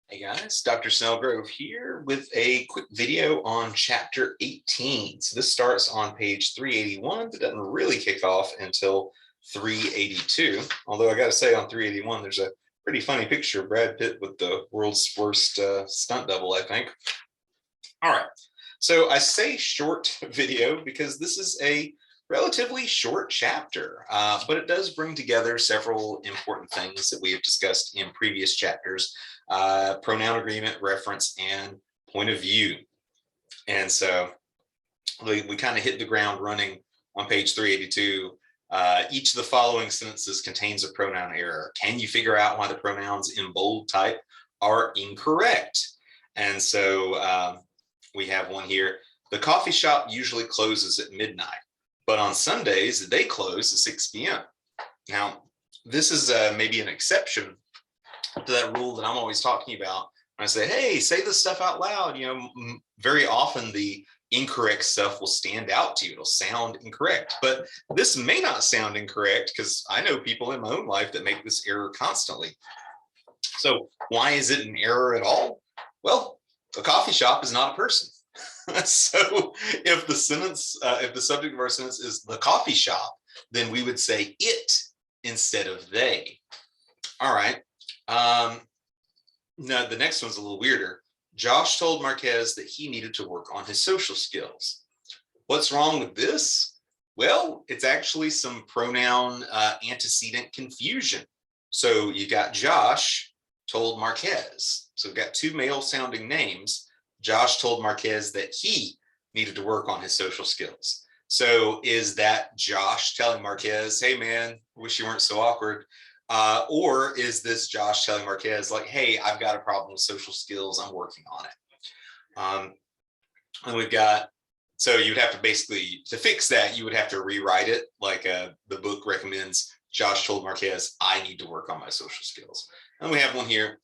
Hey guys, Dr. Snellgrove here with a quick video on chapter 18. So this starts on page 381, but doesn't really kick off until 382. Although I got to say on 381, there's a pretty funny picture of Brad Pitt with the world's worst stunt double, I think. All right, so I say short video because this is a relatively short chapter, but it does bring together several important things that we have discussed in previous chapters, pronoun agreement, reference, and point of view. And so we kind of hit the ground running on page 382. Each of the following sentences contains a pronoun error. Can you figure out why the pronouns in bold type are incorrect? And so we have one here. The coffee shop usually closes at midnight, but on Sundays, they close at 6 p.m. Now, this is maybe an exception to that rule that I'm always talking about. When I say, hey, say this stuff out loud, very often the incorrect stuff will stand out to you. It'll sound incorrect, but this may not sound incorrect because I know people in my own life that make this error constantly. So why is it an error at all? Well, a coffee shop is not a person. So if the sentence, if the subject of our sentence is the coffee shop, then we would say it instead of they. All right. Now the next one's a little weirder. Josh told Marquez that he needed to work on his social skills. What's wrong with this? Well, it's actually some pronoun antecedent confusion. So you got Josh told Marquez. So we've got two male sounding names. Josh told Marquez that he needed to work on his social skills. So is that Josh telling Marquez, hey man, wish you weren't so awkward? Or is this Josh telling Marquez like, hey, I've got a problem with social skills, I'm working on it. And we've got, so you'd have to basically, to fix that, you would have to rewrite it like the book recommends. Josh told Marquez, I need to work on my social skills. And we have one here.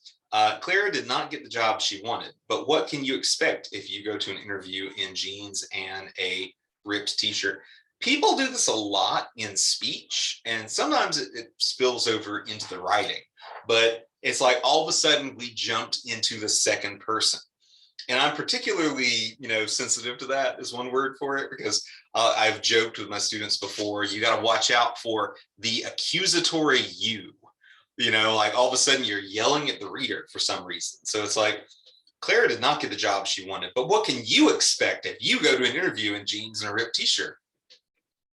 Clara did not get the job she wanted, but what can you expect if you go to an interview in jeans and a ripped t-shirt? People do this a lot in speech, and sometimes it spills over into the writing, but it's like all of a sudden we jumped into the second person. And I'm particularly, sensitive to that is one word for it, because I've joked with my students before, you got to watch out for the accusatory you. Like all of a sudden you're yelling at the reader for some reason. So it's like, Clara did not get the job she wanted, but what can you expect if you go to an interview in jeans and a ripped t-shirt?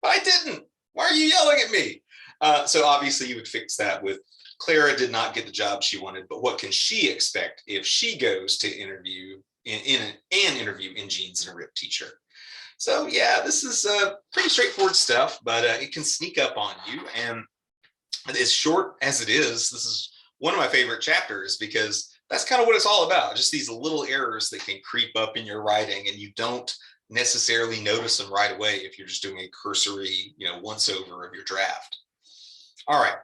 But I didn't. Why are you yelling at me? So obviously you would fix that with Clara did not get the job she wanted, but what can she expect if she goes to interview in an interview in jeans and a ripped t-shirt? So yeah, this is pretty straightforward stuff, but it can sneak up on you. And as short as it is, this is one of my favorite chapters because that's kind of what it's all about. Just these little errors that can creep up in your writing and you don't necessarily notice them right away if you're just doing a cursory, once over of your draft. All right,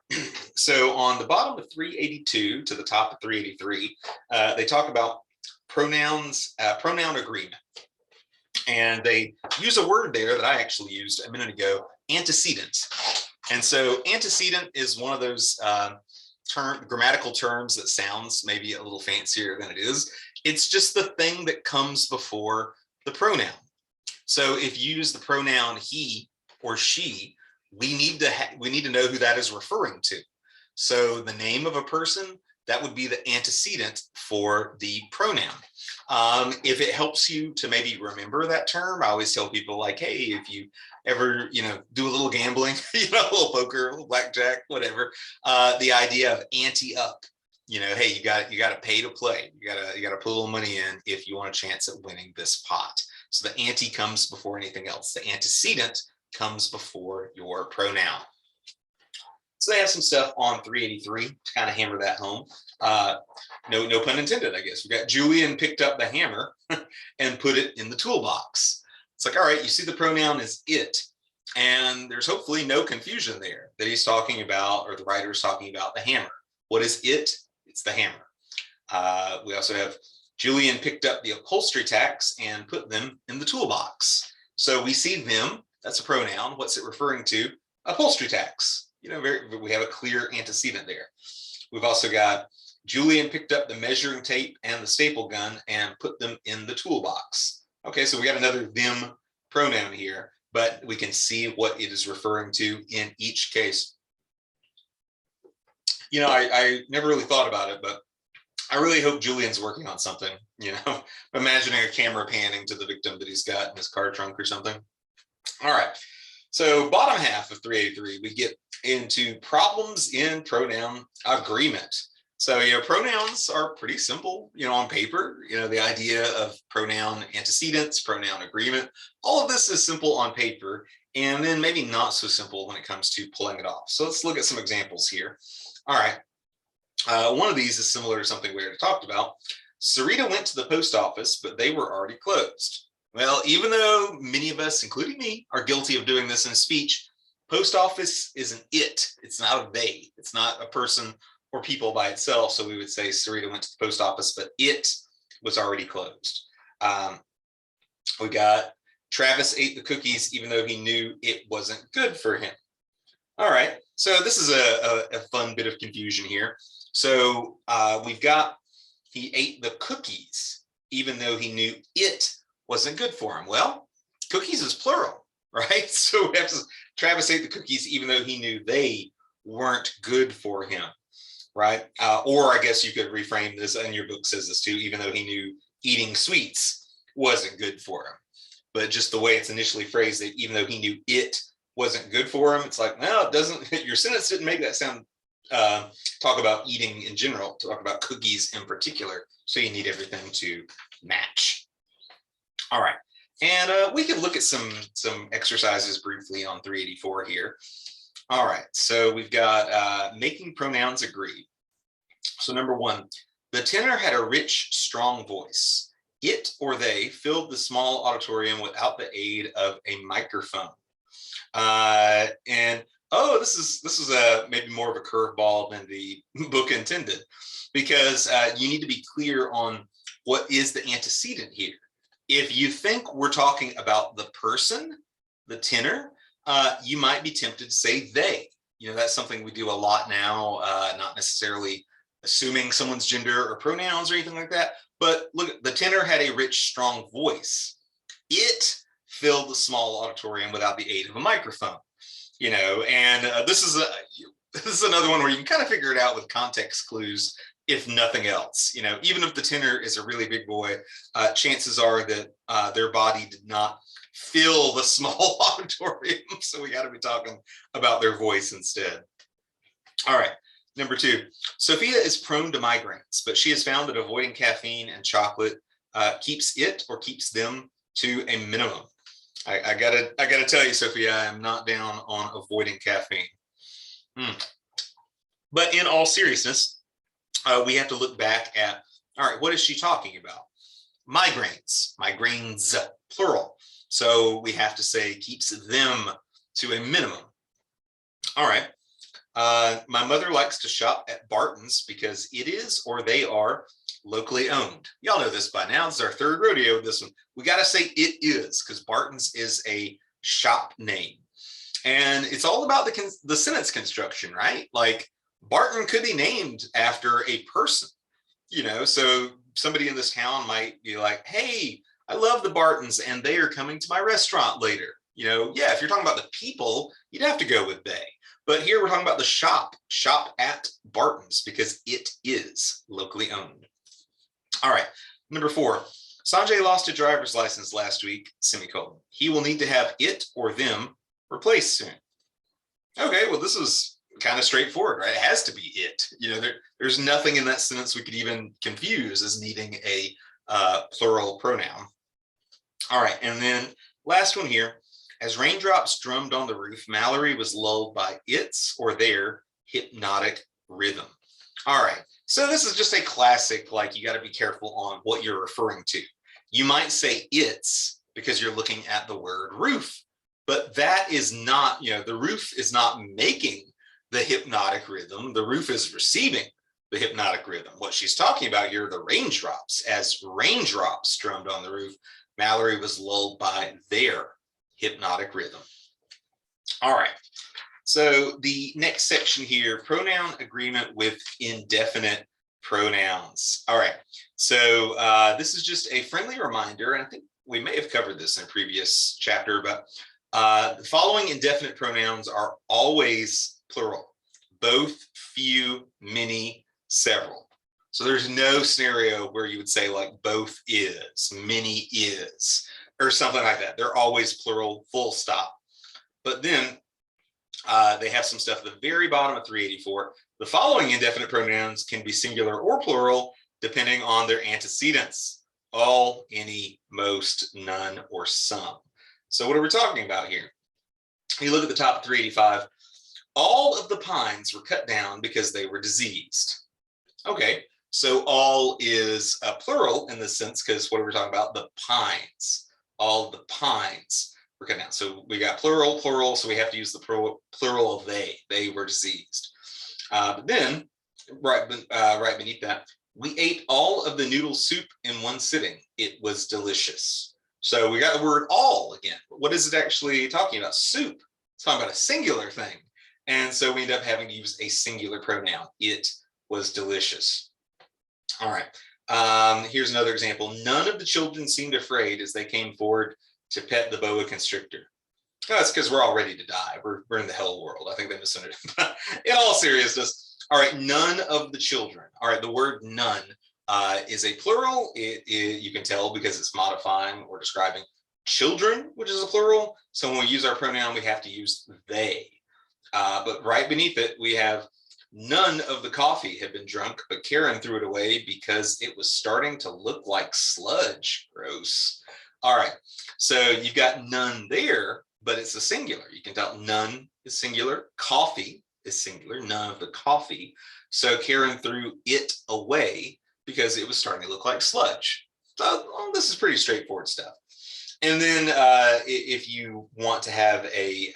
so on the bottom of 382 to the top of 383, they talk about pronouns, pronoun agreement. And they use a word there that I actually used a minute ago, antecedent. And so antecedent is one of those grammatical terms that sounds maybe a little fancier than it is. It's just the thing that comes before the pronoun. So if you use the pronoun he or she, we need to know who that is referring to. So the name of a person, that would be the antecedent for the pronoun. If it helps you to maybe remember that term, I always tell people like, hey, if you ever, do a little gambling, a little poker, a little blackjack, whatever, the idea of ante up, hey, you got to pay to play. You got to put a little money in if you want a chance at winning this pot. So the ante comes before anything else. The antecedent comes before your pronoun. So they have some stuff on 383 to kind of hammer that home. No pun intended, I guess. We got Julian picked up the hammer and put it in the toolbox. It's like, all right, you see the pronoun is it. And there's hopefully no confusion there that he's talking about, or the writer is talking about the hammer. What is it? It's the hammer. We also have Julian picked up the upholstery tacks and put them in the toolbox. So we see them, that's a pronoun. What's it referring to? Upholstery tacks. We have a clear antecedent there. We've also got Julian picked up the measuring tape and the staple gun and put them in the toolbox. Okay, so we got another them pronoun here, but we can see what it is referring to in each case. You know, I never really thought about it, but I really hope Julian's working on something, you know, imagining a camera panning to the victim that he's got in his car trunk or something. All right, so bottom half of 383, we get into problems in pronoun agreement. So, you know, pronouns are pretty simple, you know, on paper. You know, the idea of pronoun antecedents, pronoun agreement, all of this is simple on paper, and then maybe not so simple when it comes to pulling it off. So let's look at some examples here. All right, one of these is similar to something we already talked about. Sarita went to the post office, but they were already closed. Well, even though many of us, including me, are guilty of doing this in speech, post office is an it. It's not a they. It's not a person or people by itself. So we would say Sarita went to the post office, but it was already closed. We got Travis ate the cookies, even though he knew it wasn't good for him. All right, so this is a fun bit of confusion here. So we've got he ate the cookies, even though he knew it wasn't good for him. Well, cookies is plural, right? So we have to, Travis ate the cookies, even though he knew they weren't good for him, right? Or I guess you could reframe this, and your book says this too, even though he knew eating sweets wasn't good for him. But just the way it's initially phrased, that even though he knew it wasn't good for him, it's like, no, it doesn't, your sentence didn't make that sound, talk about eating in general, talk about cookies in particular. So you need everything to match. All right, and we can look at some exercises briefly on 384 here. All right, so we've got making pronouns agree. So number one, the tenor had a rich, strong voice. It or they filled the small auditorium without the aid of a microphone. And oh, this is maybe more of a curveball than the book intended, because you need to be clear on what is the antecedent here. If you think we're talking about the person, the tenor, you might be tempted to say they. You know, that's something we do a lot now, not necessarily assuming someone's gender or pronouns or anything like that. But look, the tenor had a rich, strong voice. It filled the small auditorium without the aid of a microphone. You know, and this is another one where you can kind of figure it out with context clues, if nothing else. You know, even if the tenor is a really big boy, chances are that their body did not fill the small auditorium. So we got to be talking about their voice instead. All right. Number two, Sophia is prone to migraines, but she has found that avoiding caffeine and chocolate keeps it or keeps them to a minimum. I gotta tell you, Sophia, I am not down on avoiding caffeine. But in all seriousness, we have to look back at, all right, what is she talking about? Migraines, plural. So we have to say keeps them to a minimum. All right. My mother likes to shop at Barton's because it is or they are locally owned. Y'all know this by now. This is our third rodeo with this one. We got to say it is, because Barton's is a shop name. And it's all about the sentence construction, right? Like Barton could be named after a person, you know, so somebody in this town might be like, hey, I love the Bartons and they are coming to my restaurant later. You know, yeah, if you're talking about the people, you'd have to go with they. But here we're talking about the shop at Barton's because it is locally owned. All right, number four, Sanjay lost a driver's license last week, semicolon. He will need to have it or them replaced soon. Okay, well, this is kind of straightforward, right? It has to be it. You know, there's nothing in that sentence we could even confuse as needing a plural pronoun. All right, and then last one here. As raindrops drummed on the roof, Mallory was lulled by its or their hypnotic rhythm. All right, so this is just a classic, like you got to be careful on what you're referring to. You might say it's because you're looking at the word roof, but that is not, you know, the roof is not making the hypnotic rhythm. The roof is receiving the hypnotic rhythm. What she's talking about here are the raindrops. As raindrops drummed on the roof, Mallory was lulled by their hypnotic rhythm. All right, so the next section here, pronoun agreement with indefinite pronouns. All right, so this is just a friendly reminder, and I think we may have covered this in a previous chapter, but the following indefinite pronouns are always plural: both, few, many, several. So there's no scenario where you would say like both is, many is, or something like that. They're always plural, full stop. But then they have some stuff at the very bottom of 384. The following indefinite pronouns can be singular or plural depending on their antecedents: all, any, most, none, or some. So what are we talking about here? You look at the top of 385. All of the pines were cut down because they were diseased. Okay, so all is a plural in this sense because what are we talking about? The pines. All the pines were cut down. So we got plural, plural, so we have to use the plural of they. They were diseased. But then, right beneath that, we ate all of the noodle soup in one sitting. It was delicious. So we got the word all again. What is it actually talking about? Soup. It's talking about a singular thing. And so we end up having to use a singular pronoun. It was delicious. All right. Here's another example. None of the children seemed afraid as they came forward to pet the boa constrictor. That's because we're all ready to die. We're in the hell world. I think they misunderstood. In all seriousness, all right, none of the children. All right, the word none is a plural. You can tell because it's modifying or describing children, which is a plural. So when we use our pronoun, we have to use they. But right beneath it, we have none of the coffee had been drunk, but Karen threw it away because it was starting to look like sludge. Gross. All right, so you've got none there, but it's a singular. You can tell none is singular. Coffee is singular. None of the coffee. So Karen threw it away because it was starting to look like sludge. So this is pretty straightforward stuff. And then if you want to have a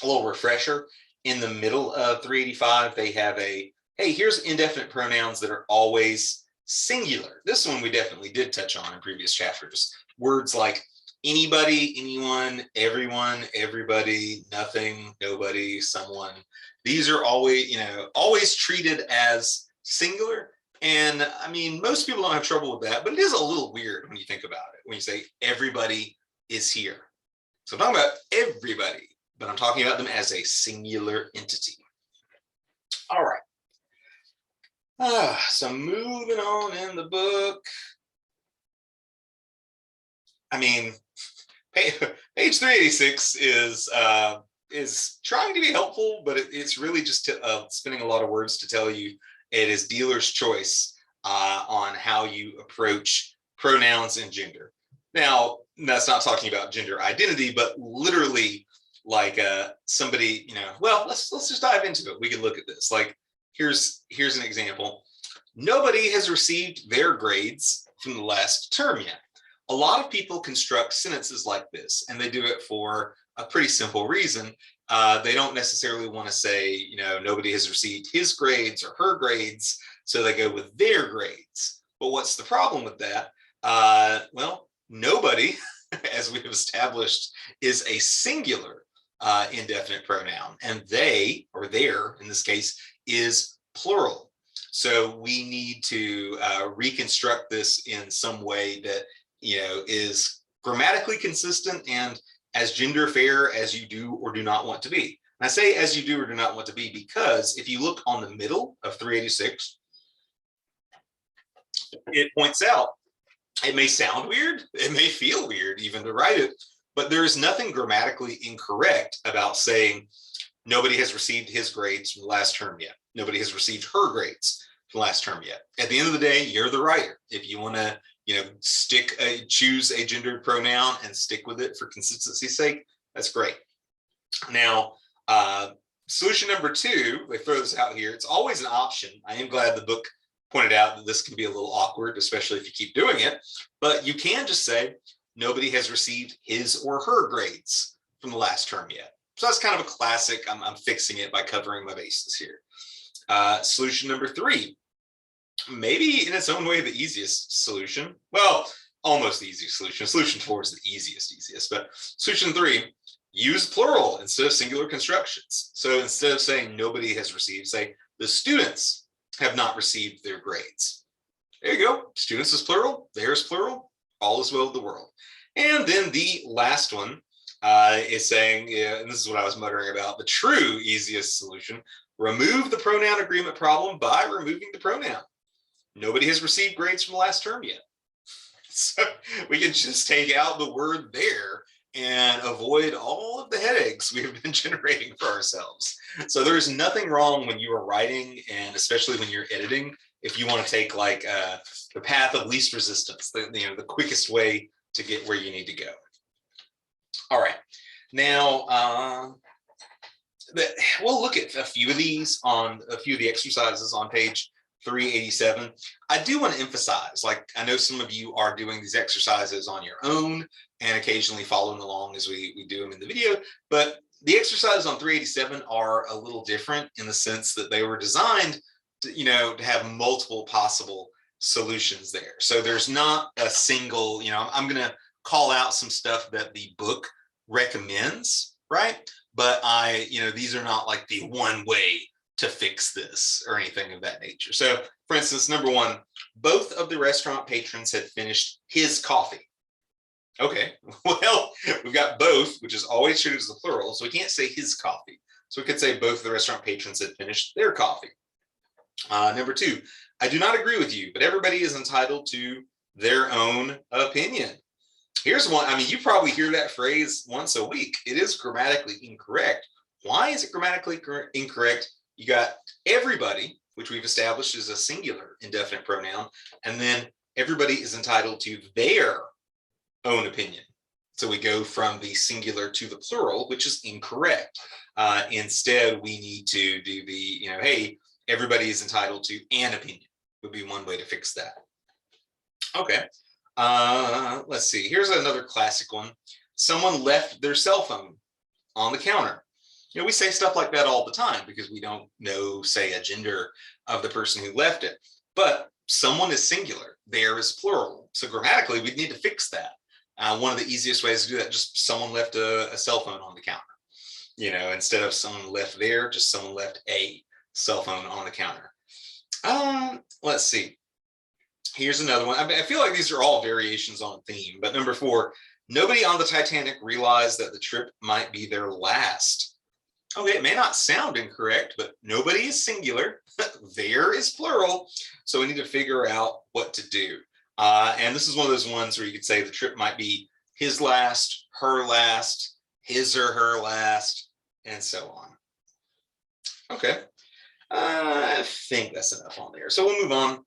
little refresher, in the middle of 385, they have hey, here's indefinite pronouns that are always singular. This one we definitely did touch on in previous chapters. Words like anybody, anyone, everyone, everybody, nothing, nobody, someone. These are always treated as singular. And I mean, most people don't have trouble with that, but it is a little weird when you think about it. When you say everybody is here. So I'm talking about everybody, but I'm talking about them as a singular entity. All right. So moving on in the book. I mean, page 386 is trying to be helpful, but it's really just spinning a lot of words to tell you it is dealer's choice on how you approach pronouns and gender. Now, that's not talking about gender identity, but literally like somebody, well, let's just dive into it. We can look at this. Like, here's an example. Nobody has received their grades from the last term yet. A lot of people construct sentences like this, and they do it for a pretty simple reason. They don't necessarily want to say, nobody has received his grades or her grades, so they go with their grades. But what's the problem with that? Well, nobody, as we have established, is a singular indefinite pronoun, and they, or their in this case, is plural. So we need to reconstruct this in some way that is grammatically consistent and as gender fair as you do or do not want to be. And I say as you do or do not want to be because if you look on the middle of 386, it points out it may sound weird, it may feel weird even to write it, but there is nothing grammatically incorrect about saying nobody has received his grades from the last term yet. Nobody has received her grades from the last term yet. At the end of the day, you're the writer. If you want to choose a gendered pronoun and stick with it for consistency's sake, that's great. Now, solution number 2, they throw this out here. It's always an option. I am glad the book pointed out that this can be a little awkward, especially if you keep doing it, but you can just say nobody has received his or her grades from the last term yet. So that's kind of a classic. I'm fixing it by covering my bases here. Solution number 3, maybe in its own way, the easiest solution. Well, almost the easiest solution. Solution 4 is the easiest, but solution 3, use plural instead of singular constructions. So instead of saying nobody has received, say the students have not received their grades. There you go. Students is plural, theirs plural, all is well with the world. And then the last one is saying, and this is what I was muttering about, the true easiest solution: remove the pronoun agreement problem by removing the pronoun. Nobody has received grades from the last term yet. So we can just take out the word there and avoid all of the headaches we have been generating for ourselves. So there's nothing wrong when you are writing, and especially when you're editing, if you want to take like the path of least resistance, the quickest way to get where you need to go. All right, now we'll look at a few of these on a few of the exercises on page 387. I do want to emphasize, like, I know some of you are doing these exercises on your own and occasionally following along as we do them in the video, but the exercises on 387 are a little different in the sense that they were designed to, to have multiple possible solutions there. So there's not a single, I'm going to call out some stuff that the book recommends, right? But these are not like the one way to fix this or anything of that nature. So for instance, number one, both of the restaurant patrons had finished his coffee. Okay, well, we've got both, which is always treated as the plural, so we can't say his coffee. So we could say both of the restaurant patrons had finished their coffee. Number two, I do not agree with you, but everybody is entitled to their own opinion. Here's one. I mean, you probably hear that phrase once a week. It is grammatically incorrect. Why is it grammatically incorrect? You got everybody, which we've established is a singular indefinite pronoun, and then everybody is entitled to their own opinion. So we go from the singular to the plural, which is incorrect. Instead, we need to do the, hey, everybody is entitled to an opinion would be one way to fix that. Okay, let's see. Here's another classic one. Someone left their cell phone on the counter. We say stuff like that all the time because we don't know, say, a gender of the person who left it. But someone is singular, there is plural. So grammatically, we need to fix that. One of the easiest ways to do that, just someone left a cell phone on the counter. Instead of someone left there, just someone left a cell phone on the counter. Let's see. Here's another one. I feel like these are all variations on theme, but number four, nobody on the Titanic realized that the trip might be their last. Okay, it may not sound incorrect, but nobody is singular. There is plural. So we need to figure out what to do. And this is one of those ones where you could say the trip might be his last, her last, his or her last, and so on. Okay, I think that's enough on there. So we'll move on.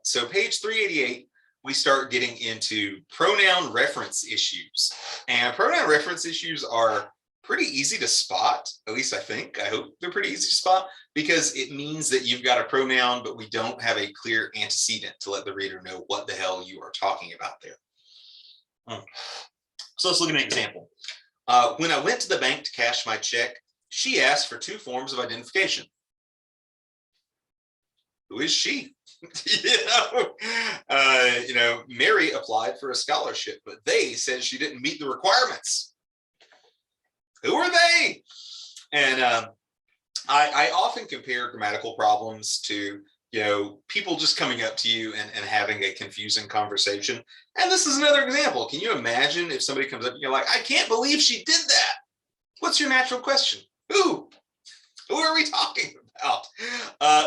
So page 388, we start getting into pronoun reference issues. And pronoun reference issues are pretty easy to spot, at least I think. I hope they're pretty easy to spot, because it means that you've got a pronoun, but we don't have a clear antecedent to let the reader know what the hell you are talking about there. So let's look at an example. When I went to the bank to cash my check, she asked for 2 forms of identification. Who is she? Mary applied for a scholarship, but they said she didn't meet the requirements. Who are they? And I often compare grammatical problems to, people just coming up to you and having a confusing conversation. And this is another example. Can you imagine if somebody comes up and you're like, I can't believe she did that. What's your natural question? Who? Who are we talking about?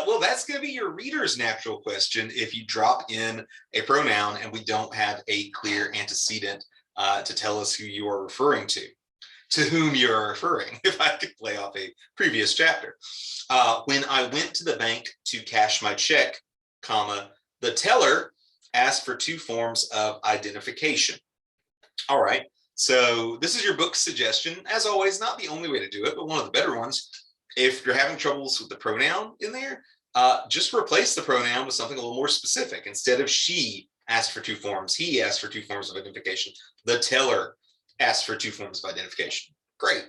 Well, that's going to be your reader's natural question if you drop in a pronoun and we don't have a clear antecedent to tell us who you are referring to whom you're referring, if I could play off a previous chapter. When I went to the bank to cash my check, the teller asked for 2 forms of identification. All right, so this is your book's suggestion. As always, not the only way to do it, but one of the better ones. If you're having troubles with the pronoun in there, just replace the pronoun with something a little more specific. Instead of she asked for 2 forms, he asked for 2 forms of identification. The teller asked for 2 forms of identification. Great.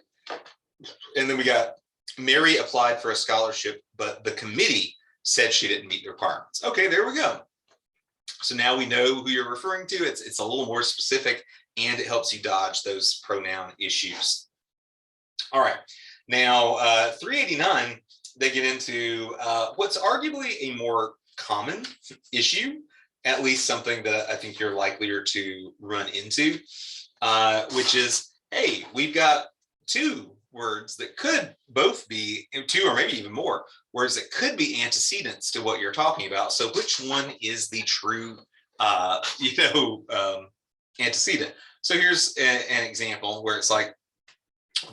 And then we got Mary applied for a scholarship, but the committee said she didn't meet the requirements. Okay, there we go. So now we know who you're referring to. It's a little more specific, and it helps you dodge those pronoun issues. All right. Now, 389 they get into what's arguably a more common issue, at least something that I think you're likelier to run into, which is, hey, we've got two words that could both be, two or maybe even more words that could be antecedents to what you're talking about. So which one is the true, antecedent? So here's an example where it's like,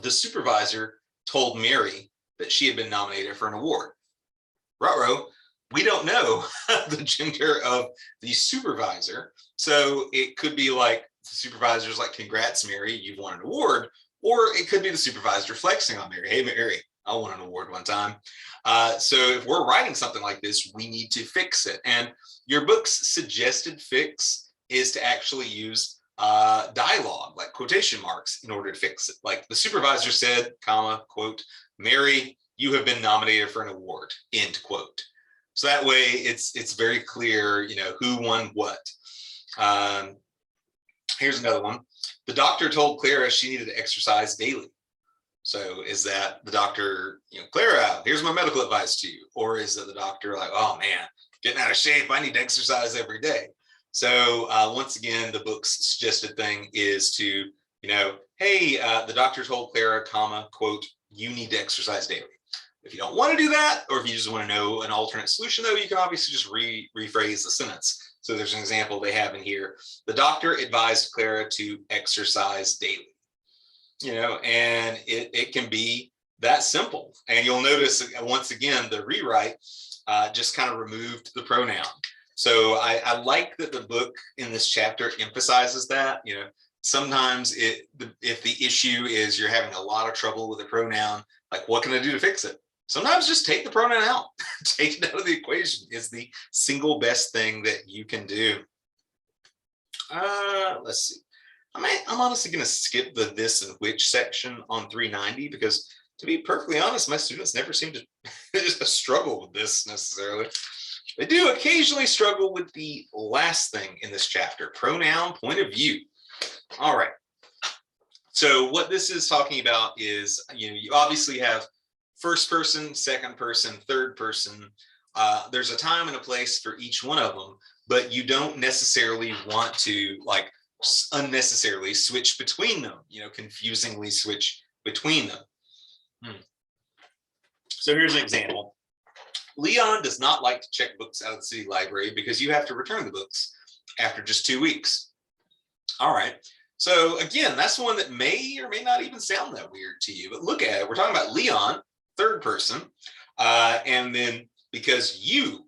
the supervisor told Mary that she had been nominated for an award. Ruh-roh, we don't know the gender of the supervisor. So it could be like the supervisor's like, congrats, Mary, you've won an award. Or it could be the supervisor flexing on Mary. Hey, Mary, I won an award one time. So if we're writing something like this, we need to fix it. And your book's suggested fix is to actually use dialogue, like quotation marks, in order to fix it. Like the supervisor said, comma, quote, Mary, you have been nominated for an award, end quote. So that way it's very clear, who won what. Here's another one. The doctor told Clara she needed to exercise daily. So is that the doctor, Clara, here's my medical advice to you? Or is it the doctor like, oh man, getting out of shape, I need to exercise every day? So once again, the book's suggested thing is to, hey, the doctor told Clara, comma, quote, you need to exercise daily. If you don't want to do that, or if you just want to know an alternate solution, though, you can obviously just rephrase the sentence. So there's an example they have in here. The doctor advised Clara to exercise daily, and it can be that simple. And you'll notice, once again, the rewrite just kind of removed the pronoun. So I like that the book in this chapter emphasizes that, sometimes if the issue is you're having a lot of trouble with a pronoun, like what can I do to fix it? Sometimes just take the pronoun out. Take it out of the equation is the single best thing that you can do. Let's see. I'm honestly going to skip the this and which section on 390 because, to be perfectly honest, my students never seem to struggle with this necessarily. They do occasionally struggle with the last thing in this chapter, pronoun point of view. All right. So what this is talking about is, you obviously have first person, second person, third person. There's a time and a place for each one of them, but you don't necessarily want to unnecessarily switch between them, confusingly switch between them. So here's an example. Leon does not like to check books out of the city library because you have to return the books after just 2 weeks. All right. So again, that's one that may or may not even sound that weird to you, but look at it. We're talking about Leon, third person, and then because you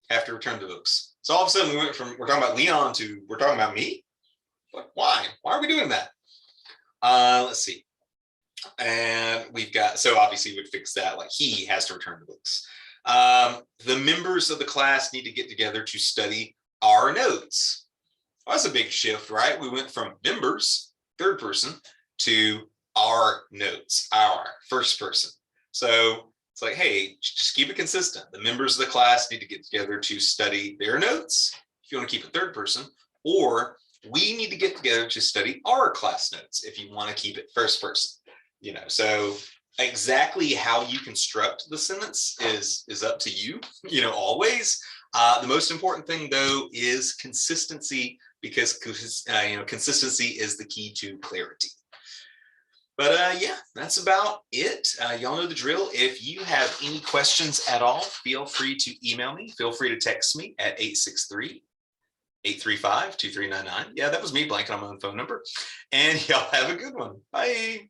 have to return the books. So all of a sudden we went from we're talking about Leon to we're talking about me. Why? Why are we doing that? Let's see. And we've got, so obviously we'd fix that, like he has to return the books. The members of the class need to get together to study our notes. Well, that's a big shift, right? We went from members, third person, to our notes, our first person. So it's like, hey, just keep it consistent. The members of the class need to get together to study their notes, if you want to keep it third person, or we need to get together to study our class notes if you want to keep it first person. So exactly how you construct the sentence is up to you, always. The most important thing, though, is consistency, because consistency is the key to clarity. But yeah, that's about it. Y'all know the drill. If you have any questions at all, feel free to email me. Feel free to text me at 863-835-2399. Yeah, that was me blanking on my own phone number. And y'all have a good one. Bye.